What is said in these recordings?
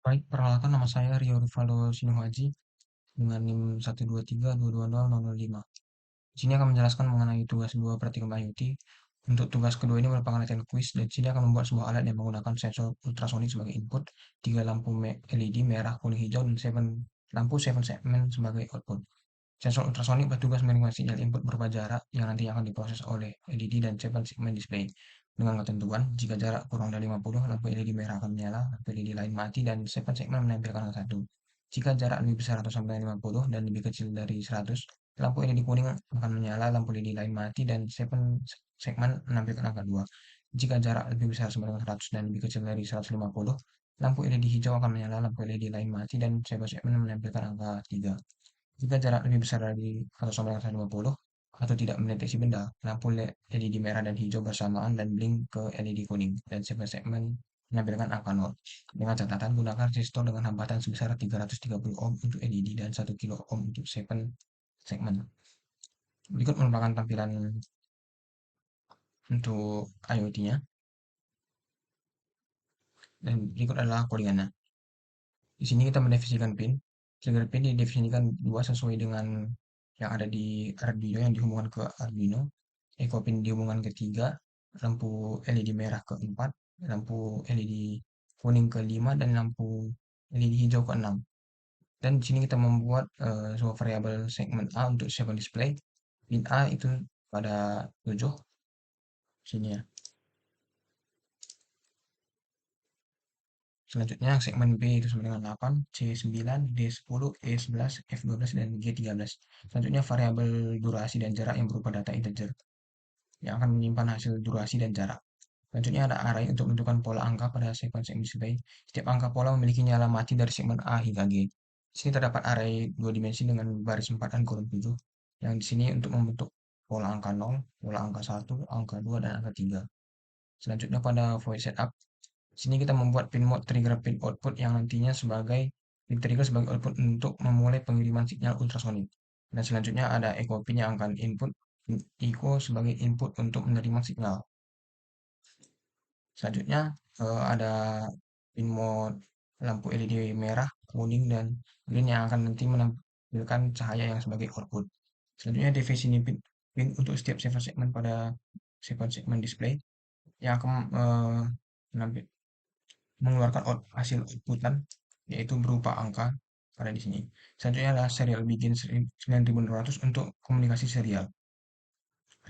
Baik, perkenalkan nama saya Rio Rivaldo Sinuhaji dengan NIM 123220005. Di sini akan menjelaskan mengenai tugas 2 praktikum IoT. Untuk tugas kedua ini merupakan latihan kuis dan di sini akan membuat sebuah alat yang menggunakan sensor ultrasonik sebagai input, tiga lampu LED merah, kuning, hijau, dan lampu 7 segmen sebagai output. Sensor ultrasonik bertugas menerima sinyal input berupa jarak yang nantinya akan diproses oleh LED dan 7 segmen display. Dengan ketentuan, jika jarak kurang dari 50, lampu LED merah akan menyala, lampu LED lain mati, dan 7 segmen menampilkan angka 1. Jika jarak lebih besar atau sampai 50 dan lebih kecil dari 100, lampu LED kuning akan menyala, lampu LED lain mati, dan 7 segmen menampilkan angka 2. Jika jarak lebih besar sama dengan 100 dan lebih kecil dari 150, lampu LED hijau akan menyala, lampu LED lain mati, dan 7 segmen menampilkan angka 3. Jika jarak lebih besar dari atau sama dengan 150 atau tidak mendeteksi benda, lampu LED merah dan hijau bersamaan dan blink ke LED kuning dan segmen menampilkan angka 0. Dengan catatan gunakan resistor dengan hambatan sebesar 330 ohm untuk LED dan 1 kilo ohm untuk segmen. Berikut merupakan tampilan untuk IoT-nya dan berikut adalah codingannya. Di sini kita mendefinisikan pin. Trigger pin didefinisikan dua sesuai dengan yang ada di Arduino yang dihubungkan ke Arduino. Echo pin dihubungkan ke 3, lampu LED merah ke 4, lampu LED kuning ke 5, dan lampu LED hijau ke 6. Dan di sini kita membuat sebuah variabel segmen A untuk siapa display. Pin A itu pada 7, sini ya. Selanjutnya segmen B itu sama dengan 8, C9, D10, E11, F12, dan G13. Selanjutnya variabel durasi dan jarak yang berupa data integer yang akan menyimpan hasil durasi dan jarak. Selanjutnya ada array untuk menentukan pola angka pada segmen display. Setiap angka pola memiliki nyala mati dari segmen A hingga G. Di sini terdapat array dua dimensi dengan baris 4 dan kolom 7. Yang di sini untuk membentuk pola angka 0, pola angka 1, angka 2, dan angka 3. Selanjutnya pada void setup, sini kita membuat pin mode trigger pin output yang nantinya sebagai pin trigger sebagai output untuk memulai pengiriman sinyal ultrasonik. Dan selanjutnya ada echo pin yang akan input, echo sebagai input untuk menerima signal. Selanjutnya ada pin mode lampu LED merah, kuning, dan green yang akan nanti menampilkan cahaya yang sebagai output. Selanjutnya definisi pin untuk setiap segmen pada segmen display yang akan mengeluarkan hasil outputan yaitu berupa angka pada di sini. Selanjutnya adalah serial begin 9600 untuk komunikasi serial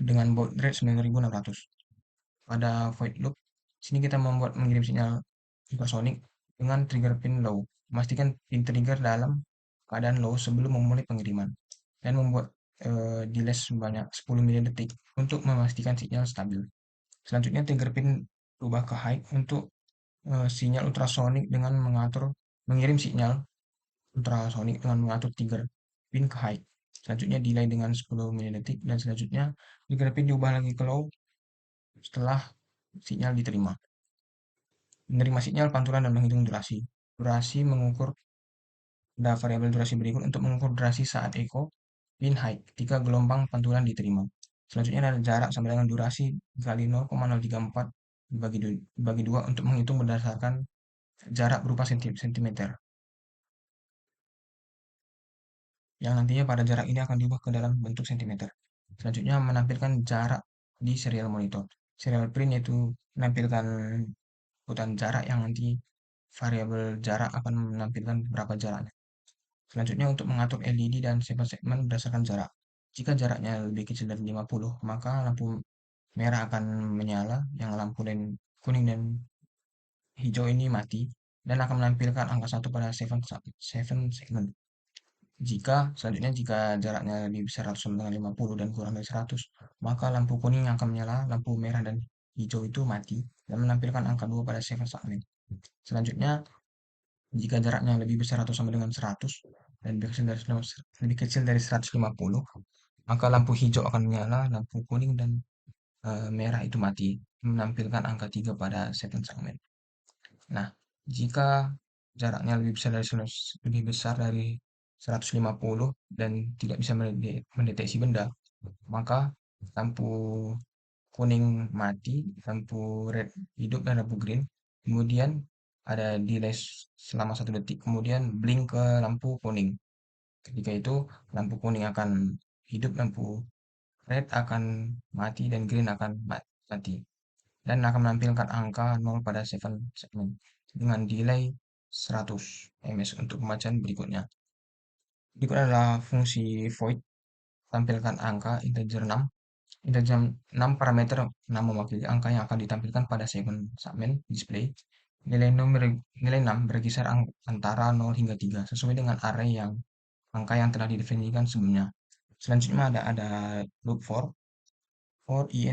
dengan baud rate 9600. Pada void loop, sini kita membuat mengirim sinyal ultrasonik dengan trigger pin low. Memastikan pin trigger dalam keadaan low sebelum memulai pengiriman dan membuat delay sebanyak 10 milidetik untuk memastikan sinyal stabil. Selanjutnya trigger pin berubah ke high untuk sinyal ultrasonik dengan mengirim sinyal ultrasonik dengan mengatur trigger pin ke high. Selanjutnya delay dengan 10 milidetik dan selanjutnya trigger pin diubah lagi ke low setelah sinyal diterima. Menerima sinyal pantulan dan menghitung durasi. Durasi mengukur ada variabel durasi berikut untuk mengukur durasi saat echo pin high ketika gelombang pantulan diterima. Selanjutnya ada jarak sama dengan durasi kali 0,034 dibagi 2 untuk menghitung berdasarkan jarak berupa sentimeter. Yang nantinya pada jarak ini akan diubah ke dalam bentuk sentimeter. Selanjutnya menampilkan jarak di serial monitor. Serial print yaitu menampilkan urutan jarak yang nanti variabel jarak akan menampilkan berapa jaraknya. Selanjutnya untuk mengatur LED dan segmen berdasarkan jarak. Jika jaraknya lebih kecil dari 50, maka lampu merah akan menyala, yang lampu kuning dan hijau ini mati, dan akan menampilkan angka 1 pada 7 segmen. Selanjutnya jika jaraknya lebih besar atau sama dengan 50 dan kurang dari 100, maka lampu kuning akan menyala, lampu merah dan hijau itu mati dan menampilkan angka 2 pada 7 segmen. Selanjutnya, jika jaraknya lebih besar atau sama dengan 100 dan lebih kecil dari 150, maka lampu hijau akan menyala, lampu kuning dan merah itu mati, menampilkan angka 3 pada 7 segmen. Nah, jika jaraknya lebih besar dari 150 dan tidak bisa mendeteksi benda, maka lampu kuning mati, lampu red hidup dan lampu green. Kemudian ada delay selama 1 detik, kemudian blink ke lampu kuning. Ketika itu lampu kuning akan hidup, lampu red akan mati, dan green akan mati. Dan akan menampilkan angka 0 pada 7 segmen dengan delay 100 ms untuk pembacaan berikutnya. Berikut adalah fungsi void, tampilkan angka integer 6. Integer 6 parameter 6 mewakili angka yang akan ditampilkan pada segmen display. Nilai 6 berkisar antara 0 hingga 3 sesuai dengan array yang angka yang telah didefinisikan sebelumnya. Selanjutnya ada loop for i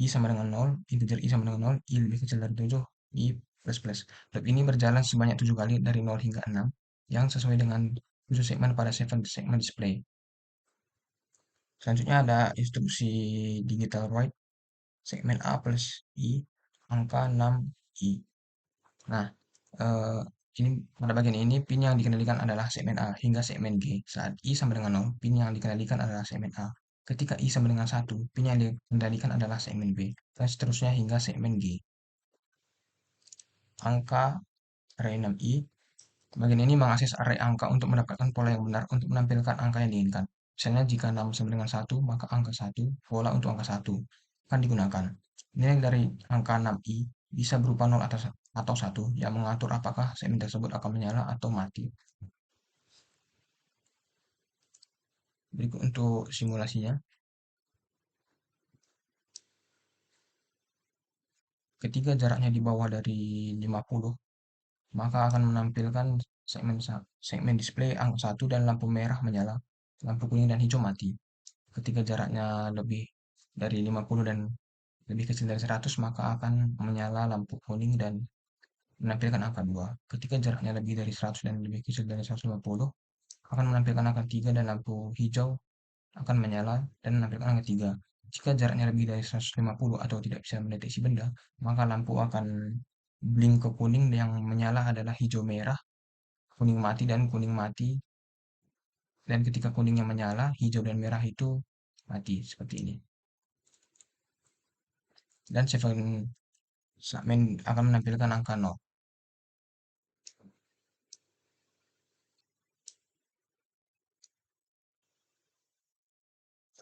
sama dengan 0, integer i sama dengan 0, i lebih kecil dari 7, i plus plus. Loop ini berjalan sebanyak 7 kali dari 0 hingga 6 yang sesuai dengan 7 segmen pada 7 segmen display. Selanjutnya ada instruksi digital write segmen A plus I angka 6 I. Nah, eh, ini pada bagian ini pin yang dikendalikan adalah segmen A hingga segmen G. Saat I sama dengan 0, pin yang dikendalikan adalah segmen A. Ketika I sama dengan 1, pin yang dikendalikan adalah segmen B. Dan seterusnya hingga segmen G. Angka array 6i. Bagian ini mengakses array angka untuk mendapatkan pola yang benar untuk menampilkan angka yang diinginkan. Misalnya jika 6 sama dengan 1, maka angka 1, pola untuk angka 1 akan digunakan. Nilai dari angka 6i bisa berupa 0 atau 1 yang mengatur apakah segmen tersebut akan menyala atau mati. Berikut untuk simulasinya. Ketika jaraknya di bawah dari 50, maka akan menampilkan segmen display angka 1 dan lampu merah menyala, lampu kuning dan hijau mati. Ketika jaraknya lebih dari 50 dan lebih kecil dari 100, maka akan menyala lampu kuning dan menampilkan angka 2. Ketika jaraknya lebih dari 100 dan lebih kecil dari 150, akan menampilkan angka 3 dan lampu hijau akan menyala dan menampilkan angka 3. Jika jaraknya lebih dari 150 atau tidak bisa mendeteksi benda, maka lampu akan blink ke kuning, yang menyala adalah hijau merah, kuning mati dan kuning mati. Dan ketika kuningnya menyala, hijau dan merah itu mati seperti ini. Dan 7 segmen akan menampilkan angka 0.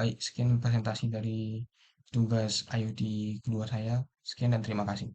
Baik, sekian presentasi dari tugas IoT kedua saya. Sekian dan terima kasih.